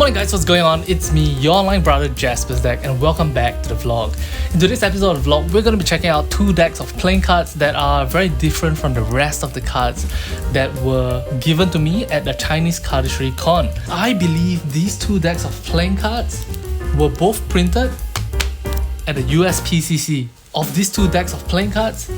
Good morning guys, what's going on? It's me, your online brother Jaspas deck, and welcome back to the vlog. In today's episode of the vlog, we're going to be checking out two decks of playing cards that are very different from the rest of the cards that were given to me at the Chinese Cardistry con. I believe these two decks of playing cards were both printed at the USPCC. Of these two decks of playing cards,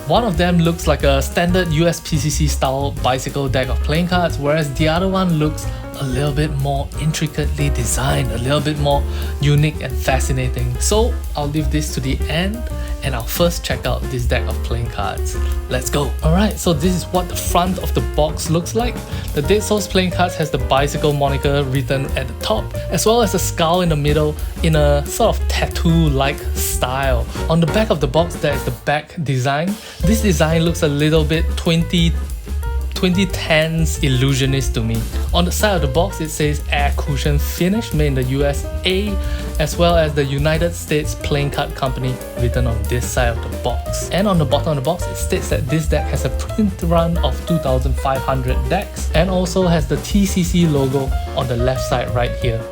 one of them looks like a standard USPCC style bicycle deck of playing cards, whereas the other one looks a little bit more intricately designed, a little bit more unique and fascinating. So I'll leave this to the end and I'll first check out this deck of playing cards. Let's go! Alright, so this is what the front of the box looks like. The Dead Souls playing cards has the bicycle moniker written at the top, as well as a skull in the middle in a sort of tattoo-like style. On the back of the box there is the back design. This design looks a little bit 2010s illusionist to me. On the side of the box it says air cushion finish made in the USA, as well as the United States Playing Card Company written on this side of the box. And on the bottom of the box it states that this deck has a print run of 2,500 decks and also has the TCC logo on the left side right here.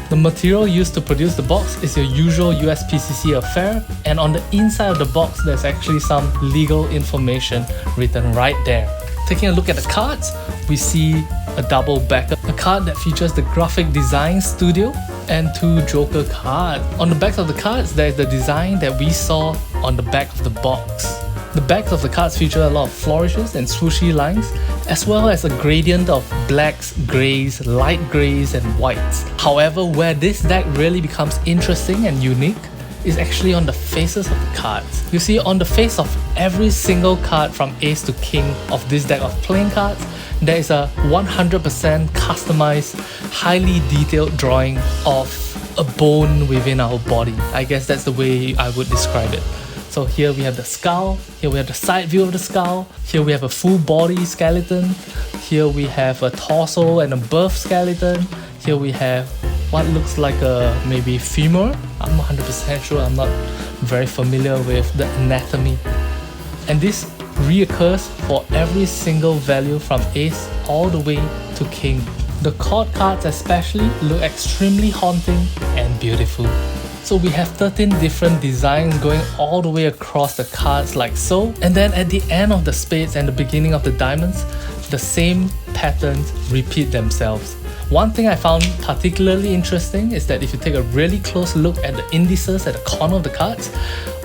The material used to produce the box is your usual USPCC affair, and on the inside of the box there's actually some legal information written right there. Taking a look at the cards, we see a double backer, a card that features the graphic design studio and two Joker cards. On the backs of the cards there is the design that we saw on the back of the box. The backs of the cards feature a lot of flourishes and swooshy lines, as well as a gradient of blacks, greys, light greys and whites. However, where this deck really becomes interesting and unique is actually on the faces of the cards. You see, on the face of every single card from Ace to King of this deck of playing cards, there is a 100% customized, highly detailed drawing of a bone within our body. I guess that's the way I would describe it. So here we have the skull, here we have the side view of the skull, here we have a full body skeleton, here we have a torso and a birth skeleton, here we have what looks like a maybe femur. I'm not 100% sure, I'm not very familiar with the anatomy. And this reoccurs for every single value from Ace all the way to King. The court cards especially look extremely haunting and beautiful. So we have 13 different designs going all the way across the cards like so, and then at the end of the spades and the beginning of the diamonds, the same patterns repeat themselves. One thing I found particularly interesting is that if you take a really close look at the indices at the corner of the cards,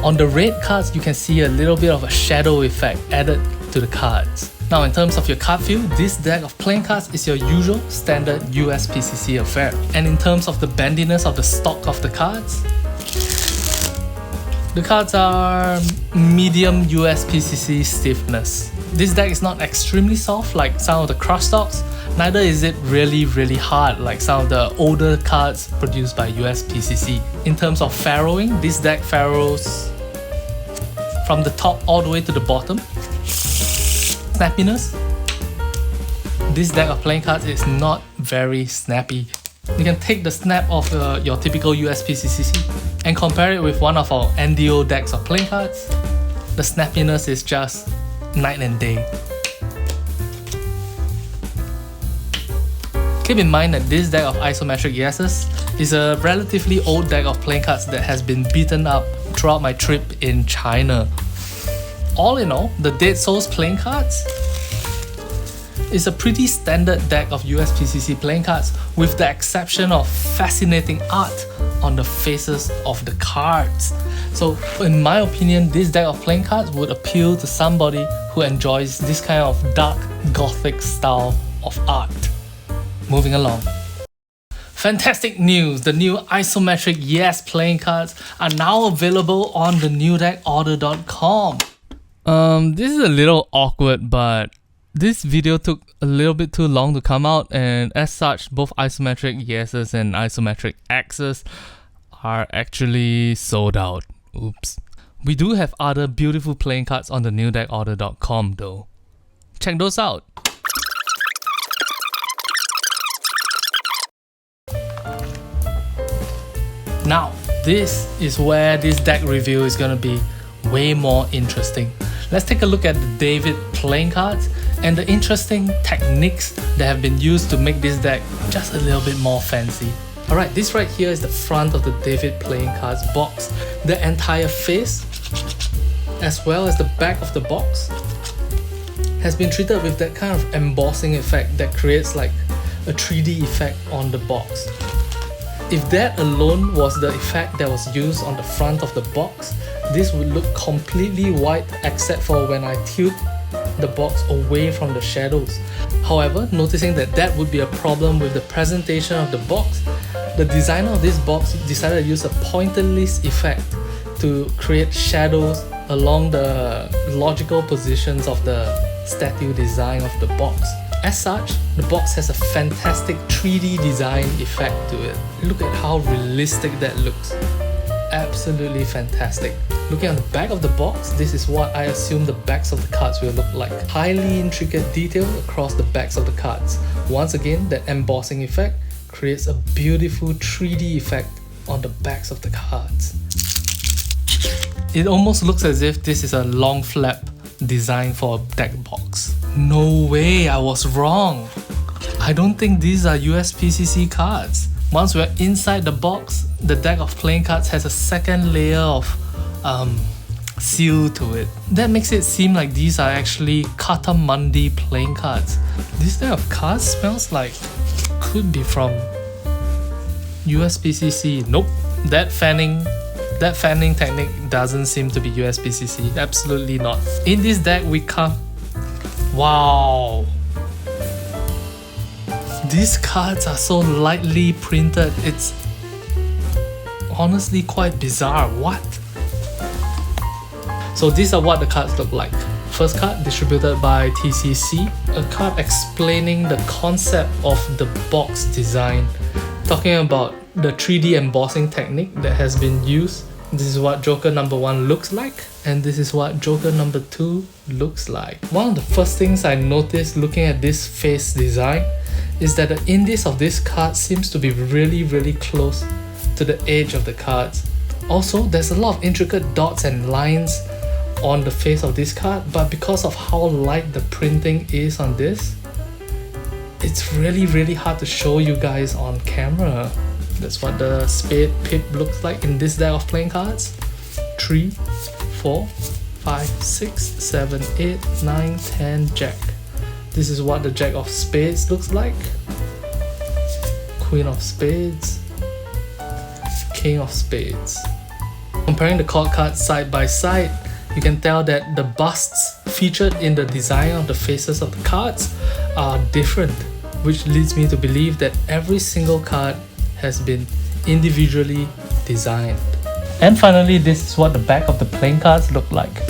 on the red cards you can see a little bit of a shadow effect added to the cards. Now in terms of your card feel, this deck of playing cards is your usual standard USPCC affair. And in terms of the bendiness of the stock of the cards are medium USPCC stiffness. This deck is not extremely soft like some of the crush stocks, neither is it really hard like some of the older cards produced by USPCC. In terms of farrowing, this deck farrows from the top all the way to the bottom. Snappiness, this deck of playing cards is not very snappy. You can take the snap of your typical USPCC and compare it with one of our NDO decks of playing cards. The snappiness is just night and day. Keep in mind that this deck of isometric yeses is a relatively old deck of playing cards that has been beaten up throughout my trip in China. All in all, the Dead Souls playing cards is a pretty standard deck of USPCC playing cards, with the exception of fascinating art on the faces of the cards. So in my opinion, this deck of playing cards would appeal to somebody who enjoys this kind of dark gothic style of art. Moving along. Fantastic news! The new isometric Yes playing cards are now available on the newdeckorder.com. This is a little awkward, but this video took a little bit too long to come out, and as such, both isometric yeses and isometric X's are actually sold out. Oops. We do have other beautiful playing cards on the newdeckorder.com though. Check those out. Now, this is where this deck review is gonna be way more interesting. Let's take a look at the David playing cards and the interesting techniques that have been used to make this deck just a little bit more fancy. Alright, this right here is the front of the David playing cards box. The entire face, as well as the back of the box, has been treated with that kind of embossing effect that creates like a 3D effect on the box. If that alone was the effect that was used on the front of the box, this would look completely white except for when I tilt the box away from the shadows. However, noticing that that would be a problem with the presentation of the box, the designer of this box decided to use a pointillist effect to create shadows along the logical positions of the statue design of the box. As such, the box has a fantastic 3D design effect to it. Look at how realistic that looks. Absolutely fantastic. Looking at the back of the box, this is what I assume the backs of the cards will look like. Highly intricate detail across the backs of the cards. Once again, that embossing effect creates a beautiful 3D effect on the backs of the cards. It almost looks as if this is a long flap design for a deck box. No way, I was wrong. I don't think these are USPCC cards. Once we're inside the box, the deck of playing cards has a second layer of seal to it. That makes it seem like these are actually Kata Mandi playing cards. This deck of cards smells like could be from USPCC. Nope, that fanning technique doesn't seem to be USPCC. Absolutely not. In this deck we come. Wow. These cards are so lightly printed, it's honestly quite bizarre. What? So these are what the cards look like. First card distributed by TCC, a card explaining the concept of the box design, talking about the 3D embossing technique that has been used. This is what Joker number 1 looks like, and this is what Joker number 2 looks like. One of the first things I noticed looking at this face design is that the indice of this card seems to be really close to the edge of the cards. Also, there's a lot of intricate dots and lines on the face of this card, but because of how light the printing is on this, it's really hard to show you guys on camera. That's what the spade pip looks like in this deck of playing cards. 3, 4, 5, 6, 7, 8, 9, 10, Jack. This is what the Jack of Spades looks like. Queen of Spades. King of Spades. Comparing the court cards side by side, you can tell that the busts featured in the design of the faces of the cards are different, which leads me to believe that every single card has been individually designed. And finally, this is what the back of the playing cards look like.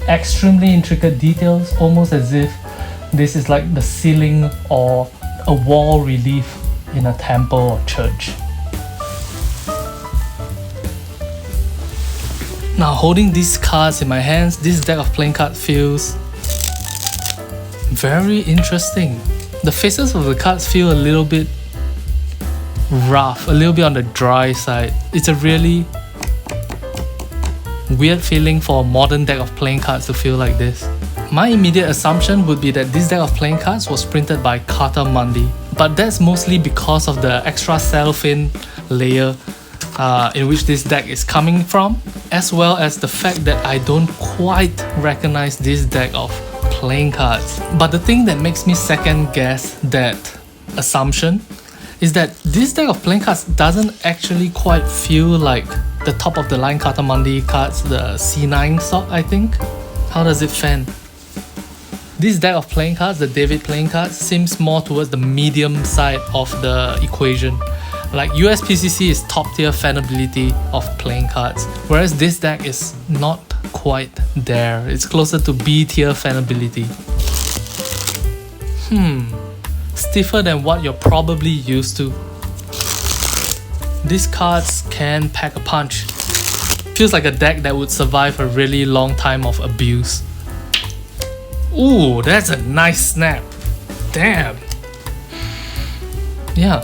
Extremely intricate details, almost as if this is like the ceiling or a wall relief in a temple or church. Now, holding these cards in my hands, this deck of playing cards feels very interesting. The faces of the cards feel a little bit rough, a little bit on the dry side. It's a really weird feeling for a modern deck of playing cards to feel like this. My immediate assumption would be that this deck of playing cards was printed by Kata Mandi, but that's mostly because of the extra cellophane layer in which this deck is coming from, as well as the fact that I don't quite recognize this deck of playing cards. But the thing that makes me second guess that assumption is that this deck of playing cards doesn't actually quite feel like the top of the line Kata Mandi cards, the C9 stock, I think. How does it fan? This deck of playing cards, the David playing cards, seems more towards the medium side of the equation. Like USPCC is top tier fanability of playing cards, whereas this deck is not quite there. It's closer to B tier fanability. Stiffer than what you're probably used to. These cards can pack a punch. Feels like a deck that would survive a really long time of abuse. Ooh, that's a nice snap. Damn. Yeah,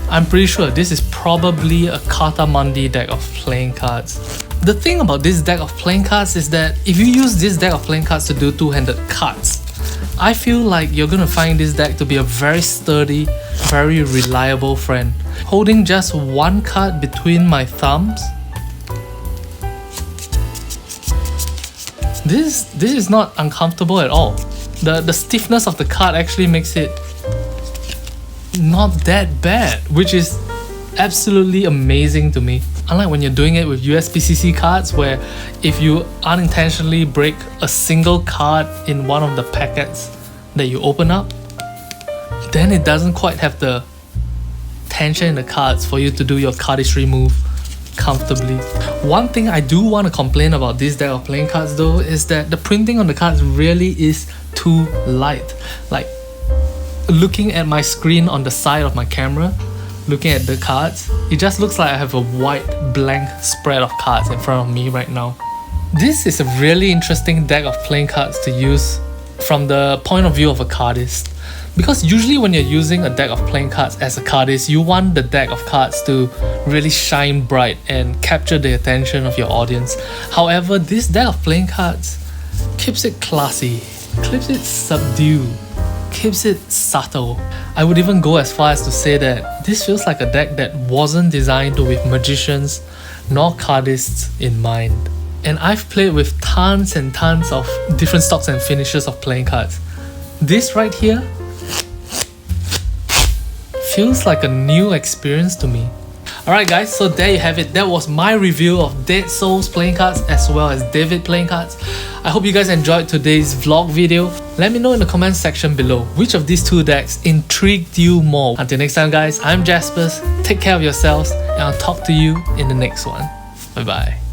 I'm pretty sure this is probably a Kata Mandi deck of playing cards. The thing about this deck of playing cards is that if you use this deck of playing cards to do two-handed cuts, I feel like you're gonna find this deck to be a very sturdy, very reliable friend. Holding just one card between my thumbs, this is not uncomfortable at all. The stiffness of the card actually makes it not that bad, which is absolutely amazing to me. Unlike when you're doing it with USPCC cards, where if you unintentionally break a single card in one of the packets that you open up, then it doesn't quite have the tension in the cards for you to do your cardistry move comfortably. One thing I do want to complain about this deck of playing cards though is that the printing on the cards really is too light. Like, looking at my screen on the side of my camera, looking at the cards, it just looks like I have a white blank spread of cards in front of me right now. This is a really interesting deck of playing cards to use from the point of view of a cardist, because usually when you're using a deck of playing cards as a cardist, you want the deck of cards to really shine bright and capture the attention of your audience. However, this deck of playing cards keeps it classy, keeps it subdued, keeps it subtle. I would even go as far as to say that this feels like a deck that wasn't designed with magicians nor cardists in mind. And I've played with tons and tons of different stocks and finishes of playing cards. This right here feels like a new experience to me. Alright guys, so there you have it. That was my review of Dead Souls playing cards as well as David playing cards. I hope you guys enjoyed today's vlog video. Let me know in the comments section below which of these two decks intrigued you more. Until next time guys, I'm Jaspas. Take care of yourselves and I'll talk to you in the next one. Bye bye.